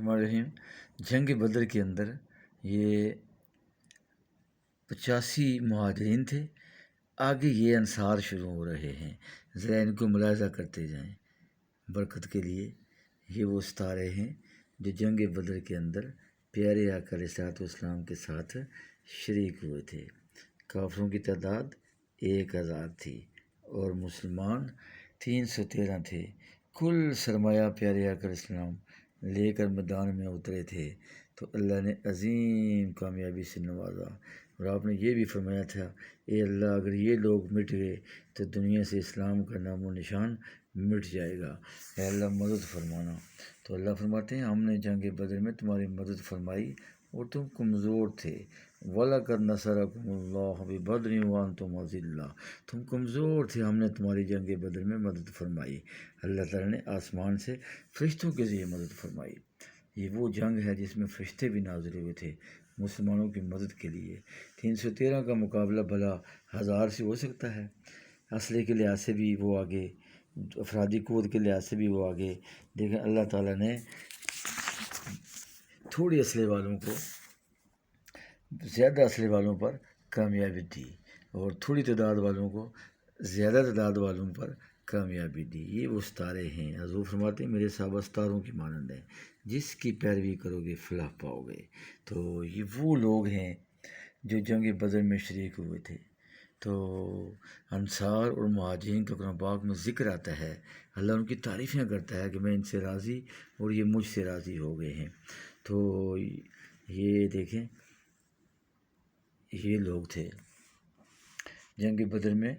الرحمن الرحیم۔ جنگ بدر کے اندر یہ 85 مہاجرین تھے، آگے یہ انصار شروع ہو رہے ہیں، ذرا ان کو ملاحظہ کرتے جائیں برکت کے لیے۔ یہ وہ ستارے ہیں جو جنگ بدر کے اندر پیارے آقا علیہ الصلوۃ والسلام کے ساتھ شریک ہوئے تھے۔ کافروں کی تعداد 1000 تھی اور مسلمان 313 تھے۔ کل سرمایہ پیارے آقا علیہ السلام لے کر میدان میں اترے تھے تو اللہ نے عظیم کامیابی سے نوازا، اور آپ نے یہ بھی فرمایا تھا، اے اللہ اگر یہ لوگ مٹ گئے تو دنیا سے اسلام کا نام و نشان مٹ جائے گا، اے اللہ مدد فرمانا۔ تو اللہ فرماتے ہیں ہم نے جنگ بدر میں تمہاری مدد فرمائی اور تم کمزور تھے، وَلَقَدْ نَصَرَكُمُ اللَّهُ بِبَدْرٍ وَأَنْتُمْ أَذِلَّةٌ، تم کمزور تھے، ہم نے تمہاری جنگ بدر میں مدد فرمائی۔ اللہ تعالیٰ نے آسمان سے فرشتوں کے ذریعے مدد فرمائی۔ یہ وہ جنگ ہے جس میں فرشتے بھی نازل ہوئے تھے مسلمانوں کی مدد کے لیے۔ 313 کا مقابلہ بھلا 1000 سے ہو سکتا ہے؟ اسلحے کے لحاظ سے بھی وہ آگے، افرادی قوت کے لحاظ سے بھی وہ آگے۔ دیکھیں اللہ تعالیٰ نے تھوڑی اسلحے والوں کو زیادہ اسلحے والوں پر کامیابی دی، اور تھوڑی تعداد والوں کو زیادہ تعداد والوں پر کامیابی دی۔ یہ وہ ستارے ہیں، حضور فرماتے ہیں میرے صحابہ ستاروں کی مانند ہیں، جس کی پیروی کرو گے فلاح پاؤ گے۔ تو یہ وہ لوگ ہیں جو جنگ بدر میں شریک ہوئے تھے۔ تو انصار اور مہاجرین کا قرآن پاک میں ذکر آتا ہے، اللہ ان کی تعریفیں کرتا ہے کہ میں ان سے راضی اور یہ مجھ سے راضی ہو گئے ہیں۔ تو یہ دیکھیں یہ لوگ تھے جنگ بدر میں۔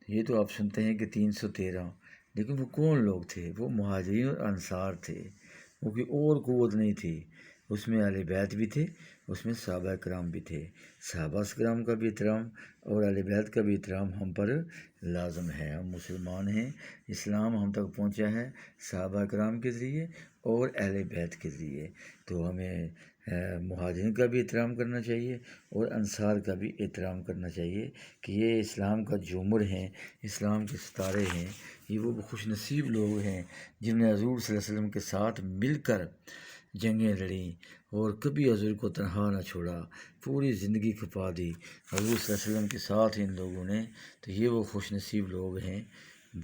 یہ تو آپ سنتے ہیں کہ 313، لیکن وہ کون لوگ تھے؟ وہ مہاجرین اور انصار تھے، وہ کوئی اور قوت نہیں تھی۔ اس میں اہل بیت بھی تھے، اس میں صحابہ کرام بھی تھے۔ صحابہ کرام کا بھی احترام اور اہل بیت کا بھی احترام ہم پر لازم ہے۔ ہم مسلمان ہیں، اسلام ہم تک پہنچا ہے صحابہ کرام کے ذریعے اور اہل بیت کے ذریعے، تو ہمیں مہاجرین کا بھی احترام کرنا چاہیے اور انصار کا بھی احترام کرنا چاہیے کہ یہ اسلام کا جومر ہیں، اسلام کے ستارے ہیں۔ یہ وہ خوش نصیب لوگ ہیں جنہوں نے حضور صلی اللہ علیہ وسلم کے ساتھ مل کر جنگیں لڑیں اور کبھی حضور کو تنہا نہ چھوڑا، پوری زندگی کھپا دی حضور صلی اللہ علیہ وسلم کے ساتھ ان لوگوں نے۔ تو یہ وہ خوش نصیب لوگ ہیں۔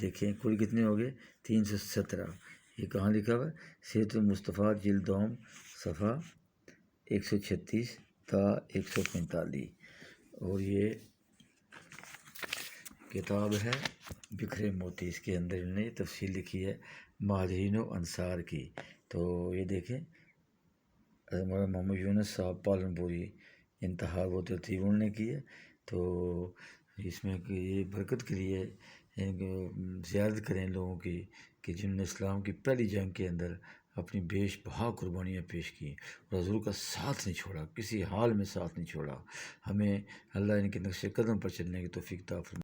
دیکھیں کل کتنے ہو گئے؟ 317۔ یہ کہاں لکھا ہوا ہے؟ سیرۃ المصطفیٰ جلد دوم صفحہ 136 تا 145، اور یہ کتاب ہے بکھرے موتی، اس کے اندر انہوں نے یہ تفصیل لکھی ہے مہاجرین و انصار کی۔ تو یہ دیکھیں مولانا محمد یونس صاحب پالن پوری انتہا و ترتیب انہوں نے کی ہے۔ تو اس میں کہ یہ برکت کے لیے زیارت کریں لوگوں کی کہ جنہوں نے اسلام کی پہلی جنگ کے اندر اپنی بیش بہا قربانیاں پیش کی اور حضور کا ساتھ نہیں چھوڑا، کسی حال میں ساتھ نہیں چھوڑا۔ ہمیں اللہ ان کے نقش قدم پر چلنے کی توفیق عطا فرمائے۔